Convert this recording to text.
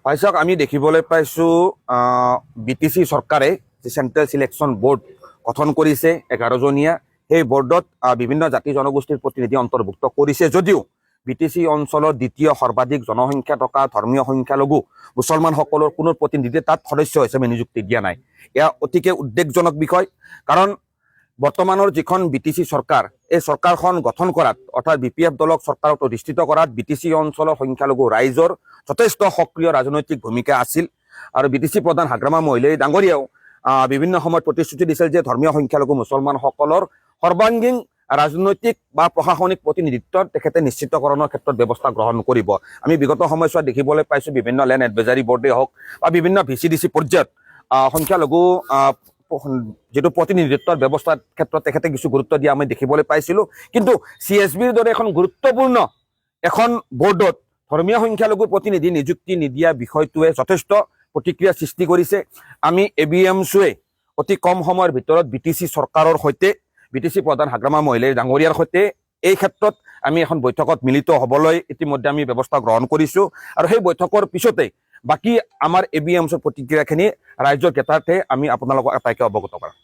পাইছক আমি দেখিবলৈ পাইছোঁ বিটিচি চৰকাৰে যে চেণ্ট্ৰেল চিলেকশ্যন বোৰ্ড গঠন কৰিছে 11জনীয়া সেই বোৰ্ডত বিভিন্ন জাতি জনগোষ্ঠীৰ প্ৰতিনিধি অন্তৰ্ভুক্ত কৰিছে যদিও বিটিচি অঞ্চলৰ দ্বিতীয় সৰ্বাধিক জনসংখ্যা থকা ধৰ্মীয় সংখ্যালঘু মুছলমানসকলৰ কোনো প্ৰতিনিধি তাত সদস্য হিচাপে নিযুক্তি দিয়া নাই। এয়া অতিকে উদ্বেগজনক বিষয়, কাৰণ বৰ্তমানৰ যিখন বিটিচি চৰকাৰ এই চৰকাৰখন গঠন কৰাত অৰ্থাৎ BPF দলক চৰকাৰত অধিষ্ঠিত কৰাত বিটিচি অঞ্চলৰ সংখ্যালঘু ৰাইজৰ যথেষ্ট সক্ৰিয় ৰাজনৈতিক ভূমিকা আছিল। আৰু বিটিচি প্ৰধান হাগ্ৰামা মহীলাই ডাঙৰীয়াও বিভিন্ন সময়ত প্ৰতিশ্ৰুতি দিছিল যে ধৰ্মীয় সংখ্যালঘু মুছলমানসকলৰ সৰ্বাংগীন ৰাজনৈতিক বা প্ৰশাসনিক প্ৰতিনিধিত্ব তেখেতে নিশ্চিতকৰণৰ ক্ষেত্ৰত ব্যৱস্থা গ্ৰহণ কৰিব। আমি বিগত সময়ছোৱাত দেখিবলৈ পাইছোঁ বিভিন্ন লেণ্ড এডভাইজাৰী বোৰ্ডেই হওক বা বিভিন্ন VCDC পৰ্যায়ত সংখ্যালঘু যেটো প্ৰতিনিধিত্বৰ ব্যৱস্থাৰ ক্ষেত্ৰত তেখেতে কিছু গুৰুত্ব দিয়া আমি দেখিবলৈ পাইছিলোঁ। কিন্তু CSBৰ দৰে এখন গুৰুত্বপূৰ্ণ এখন বোৰ্ডত ধৰ্মীয় সংখ্যালঘু প্ৰতিনিধি নিযুক্তি নিদিয়া বিষয়টোৱে যথেষ্ট প্ৰতিক্ৰিয়া সৃষ্টি কৰিছে। আমি ABMCয়ে অতি কম সময়ৰ ভিতৰত বিটিচি চৰকাৰৰ সৈতে বিটিচি প্ৰধান হাগ্ৰামা মহীলাই ডাঙৰীয়াৰ সৈতে এই ক্ষেত্ৰত আমি এখন বৈঠকত মিলিত হ'বলৈ ইতিমধ্যে আমি ব্যৱস্থা গ্ৰহণ কৰিছোঁ। আৰু সেই বৈঠকৰ পিছতে বাকী আমাৰ ABMCৰ প্ৰতিক্ৰিয়াখিনি ৰাইজৰ জ্ঞাতাৰ্থে আমি আপোনালোকক এটাইকে অৱগত কৰাম।